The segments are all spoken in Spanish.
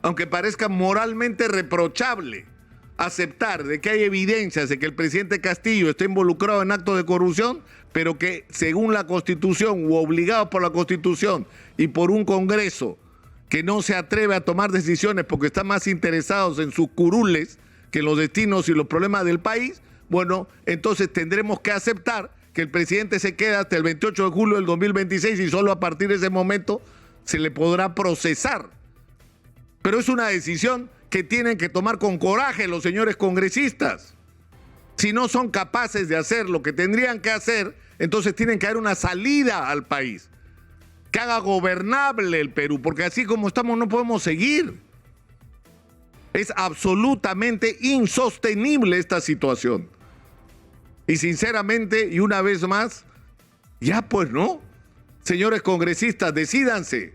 aunque parezca moralmente reprochable aceptar de que hay evidencias de que el presidente Castillo está involucrado en actos de corrupción, pero que según la Constitución u obligados por la Constitución y por un Congreso que no se atreve a tomar decisiones porque están más interesados en sus curules que en los destinos y los problemas del país, bueno, entonces tendremos que aceptar que el presidente se queda hasta el 28 de julio del 2026 y solo a partir de ese momento se le podrá procesar. Pero es una decisión que tienen que tomar con coraje los señores congresistas. Si no son capaces de hacer lo que tendrían que hacer, entonces tienen que dar una salida al país, que haga gobernable el Perú, porque así como estamos no podemos seguir. Es absolutamente insostenible esta situación. Y sinceramente, y una vez más, ya pues no, señores congresistas, decídanse.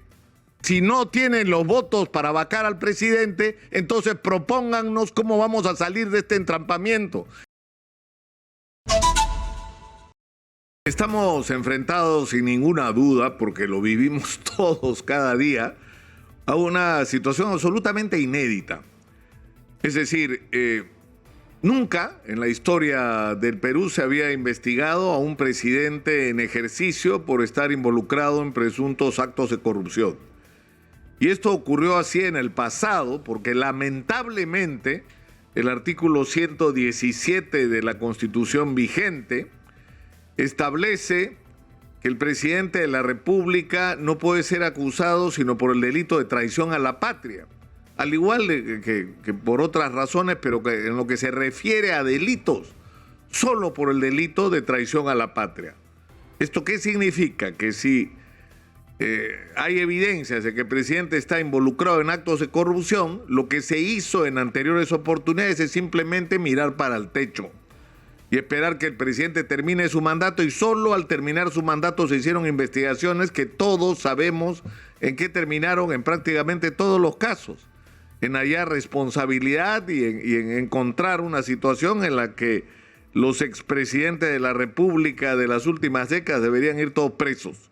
Si no tienen los votos para vacar al presidente, entonces propóngannos cómo vamos a salir de este entrampamiento. Estamos enfrentados sin ninguna duda, porque lo vivimos todos cada día, a una situación absolutamente inédita. Es decir, nunca en la historia del Perú se había investigado a un presidente en ejercicio por estar involucrado en presuntos actos de corrupción. Y esto ocurrió así en el pasado porque lamentablemente el artículo 117 de la Constitución vigente establece que el presidente de la República no puede ser acusado sino por el delito de traición a la patria. Al igual que por otras razones, pero que en lo que se refiere a delitos, solo por el delito de traición a la patria. ¿Esto qué significa? Que si hay evidencias de que el presidente está involucrado en actos de corrupción, lo que se hizo en anteriores oportunidades es simplemente mirar para el techo y esperar que el presidente termine su mandato, y solo al terminar su mandato se hicieron investigaciones que todos sabemos en qué terminaron en prácticamente todos los casos, en hallar responsabilidad y en encontrar una situación en la que los expresidentes de la República de las últimas décadas deberían ir todos presos.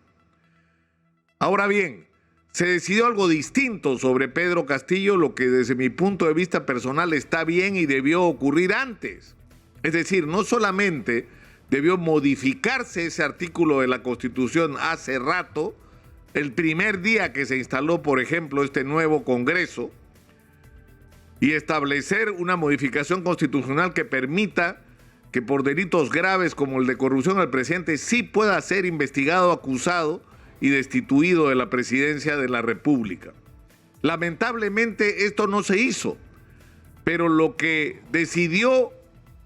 Ahora bien, se decidió algo distinto sobre Pedro Castillo, lo que desde mi punto de vista personal está bien y debió ocurrir antes. Es decir, no solamente debió modificarse ese artículo de la Constitución hace rato, el primer día que se instaló, por ejemplo, este nuevo Congreso, y establecer una modificación constitucional que permita que por delitos graves como el de corrupción el presidente sí pueda ser investigado, acusado y destituido de la presidencia de la República. Lamentablemente esto no se hizo, pero lo que decidió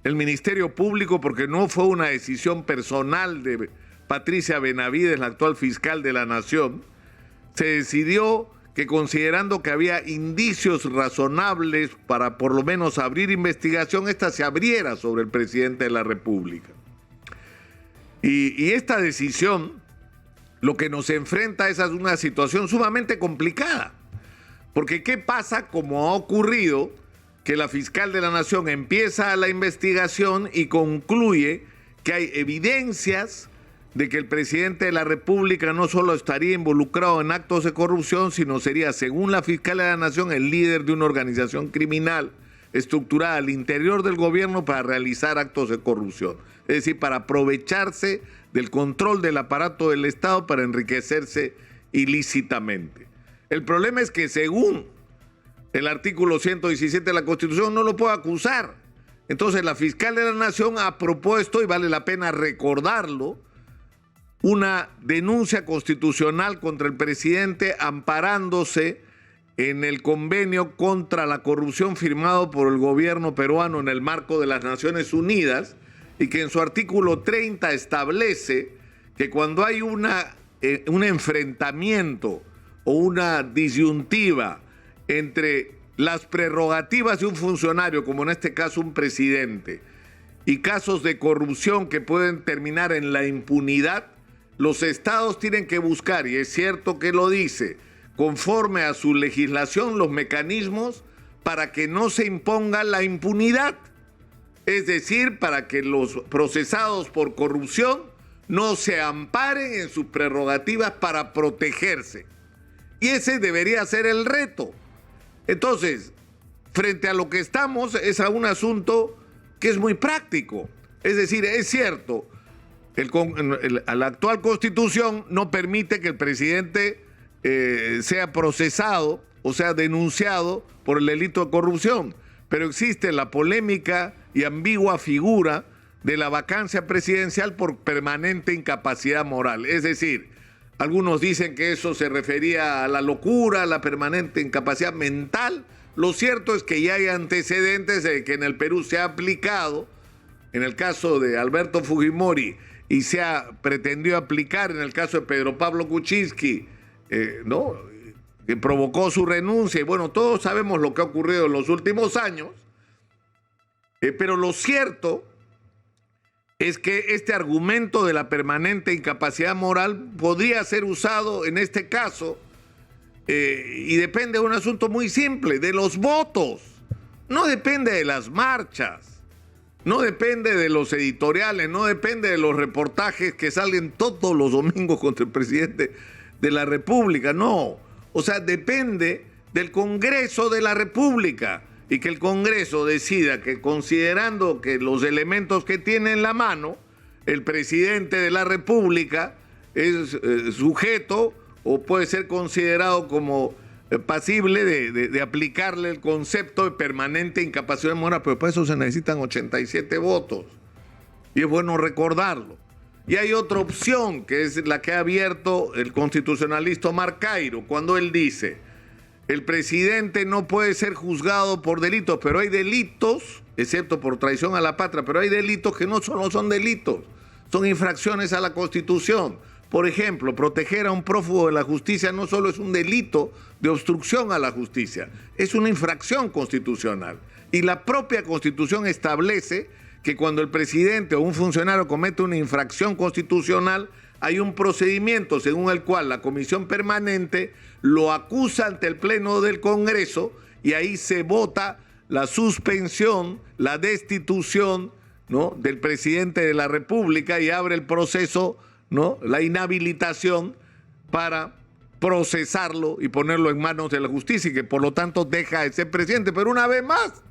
el Ministerio Público, porque no fue una decisión personal de Patricia Benavides, la actual fiscal de la Nación, se decidió que considerando que había indicios razonables para por lo menos abrir investigación, esta se abriera sobre el presidente de la República. Y esta decisión lo que nos enfrenta es a una situación sumamente complicada. Porque ¿qué pasa? Como ha ocurrido, que la fiscal de la Nación empieza la investigación y concluye que hay evidencias de que el presidente de la República no solo estaría involucrado en actos de corrupción, sino sería, según la fiscal de la Nación, el líder de una organización criminal estructurada al interior del gobierno para realizar actos de corrupción. Es decir, para aprovecharse del control del aparato del Estado para enriquecerse ilícitamente. El problema es que según el artículo 117 de la Constitución no lo puede acusar. Entonces la fiscal de la Nación ha propuesto, y vale la pena recordarlo, una denuncia constitucional contra el presidente amparándose en el convenio contra la corrupción firmado por el gobierno peruano en el marco de las Naciones Unidas, y que en su artículo 30 establece que cuando hay un enfrentamiento o una disyuntiva entre las prerrogativas de un funcionario, como en este caso un presidente, y casos de corrupción que pueden terminar en la impunidad, los estados tienen que buscar, y es cierto que lo dice, conforme a su legislación, los mecanismos para que no se imponga la impunidad. Es decir, para que los procesados por corrupción no se amparen en sus prerrogativas para protegerse. Y ese debería ser el reto. Entonces, frente a lo que estamos, es a un asunto que es muy práctico. Es decir, es cierto, la actual Constitución no permite que el presidente sea procesado o sea denunciado por el delito de corrupción, pero existe la polémica y ambigua figura de la vacancia presidencial por permanente incapacidad moral. Es decir, algunos dicen que eso se refería a la locura, a la permanente incapacidad mental. Lo cierto es que ya hay antecedentes de que en el Perú se ha aplicado, en el caso de Alberto Fujimori, y se ha pretendido aplicar en el caso de Pedro Pablo Kuczynski, ¿no?, que provocó su renuncia. Y bueno, todos sabemos lo que ha ocurrido en los últimos años, pero lo cierto es que este argumento de la permanente incapacidad moral podría ser usado en este caso, y depende de un asunto muy simple, de los votos. No depende de las marchas, no depende de los editoriales, no depende de los reportajes que salen todos los domingos contra el presidente de la República, no. O sea, depende del Congreso de la República, y que el Congreso decida que, considerando que los elementos que tiene en la mano, el presidente de la República es sujeto o puede ser considerado como pasible de aplicarle el concepto de permanente incapacidad moral, pero para eso se necesitan 87 votos. Y es bueno recordarlo. Y hay otra opción, que es la que ha abierto el constitucionalista Omar Cairo, cuando él dice: el presidente no puede ser juzgado por delitos, pero hay delitos, excepto por traición a la patria, pero hay delitos que no solo son delitos, son infracciones a la Constitución. Por ejemplo, proteger a un prófugo de la justicia no solo es un delito de obstrucción a la justicia, es una infracción constitucional. Y la propia Constitución establece que cuando el presidente o un funcionario comete una infracción constitucional, hay un procedimiento según el cual la comisión permanente lo acusa ante el Pleno del Congreso, y ahí se vota la suspensión, la destitución, ¿no?, del presidente de la República, y abre el proceso, ¿no?, la inhabilitación para procesarlo y ponerlo en manos de la justicia, y que por lo tanto deja de ser presidente. Pero una vez más,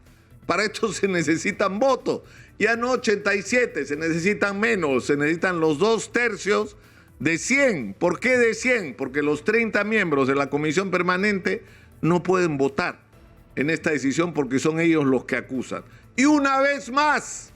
para esto se necesitan votos. Ya no 87, se necesitan menos, se necesitan los 2/3 de 100. ¿Por qué de 100? Porque los 30 miembros de la comisión permanente no pueden votar en esta decisión porque son ellos los que acusan. Y una vez más,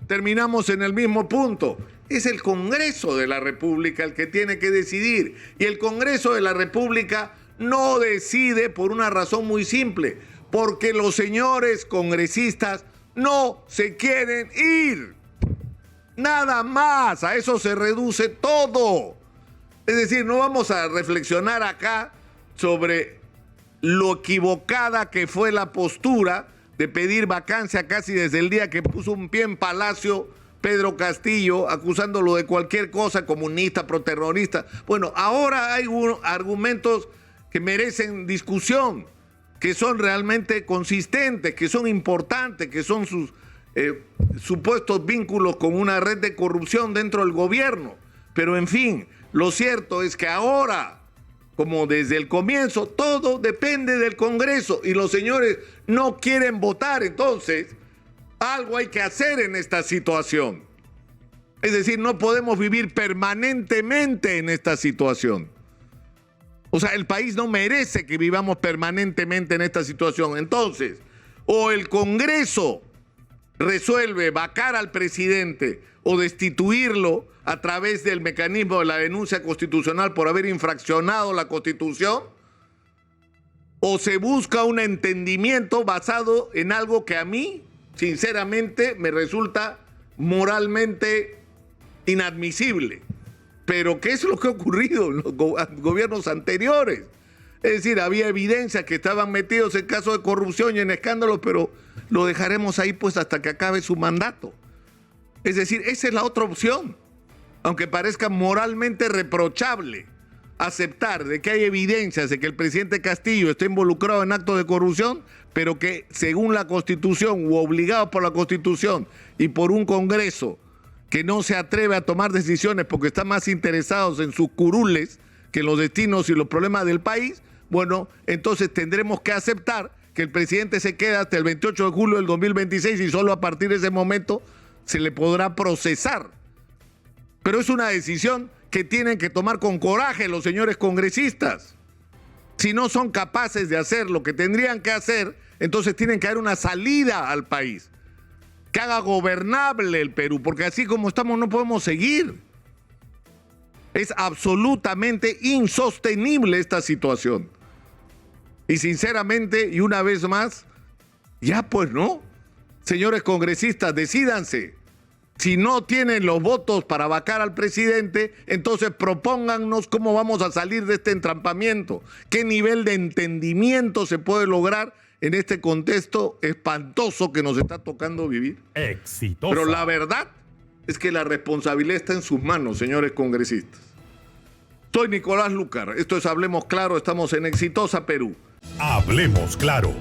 terminamos en el mismo punto. Es el Congreso de la República el que tiene que decidir. Y el Congreso de la República no decide por una razón muy simple: porque los señores congresistas no se quieren ir. Nada más, a eso se reduce todo. Es decir, no vamos a reflexionar acá sobre lo equivocada que fue la postura de pedir vacancia casi desde el día que puso un pie en Palacio Pedro Castillo, acusándolo de cualquier cosa, comunista, proterrorista. Bueno, ahora hay argumentos que merecen discusión, que son realmente consistentes, que son importantes, que son sus supuestos vínculos con una red de corrupción dentro del gobierno. Pero en fin, lo cierto es que ahora, como desde el comienzo, todo depende del Congreso y los señores no quieren votar. Entonces, algo hay que hacer en esta situación. Es decir, no podemos vivir permanentemente en esta situación. O sea, el país no merece que vivamos permanentemente en esta situación. Entonces, o el Congreso resuelve vacar al presidente o destituirlo a través del mecanismo de la denuncia constitucional por haber infraccionado la Constitución, o se busca un entendimiento basado en algo que a mí, sinceramente, me resulta moralmente inadmisible. Pero ¿qué es lo que ha ocurrido en los gobiernos anteriores? Es decir, había evidencia que estaban metidos en casos de corrupción y en escándalos, pero lo dejaremos ahí pues hasta que acabe su mandato. Es decir, esa es la otra opción. Aunque parezca moralmente reprochable aceptar de que hay evidencias de que el presidente Castillo está involucrado en actos de corrupción, pero que según la Constitución u obligado por la Constitución y por un Congreso que no se atreve a tomar decisiones porque están más interesados en sus curules que en los destinos y los problemas del país, bueno, entonces tendremos que aceptar que el presidente se queda hasta el 28 de julio del 2026 y solo a partir de ese momento se le podrá procesar. Pero es una decisión que tienen que tomar con coraje los señores congresistas. Si no son capaces de hacer lo que tendrían que hacer, entonces tienen que dar una salida al país, que haga gobernable el Perú, porque así como estamos no podemos seguir. Es absolutamente insostenible esta situación. Y sinceramente, y una vez más, ya pues no, señores congresistas, decídanse. Si no tienen los votos para vacar al presidente, entonces propóngannos cómo vamos a salir de este entrampamiento, qué nivel de entendimiento se puede lograr en este contexto espantoso que nos está tocando vivir. Exitosa. Pero la verdad es que la responsabilidad está en sus manos, señores congresistas. Soy Nicolás Lucar, esto es Hablemos Claro, estamos en Exitosa Perú. Hablemos Claro.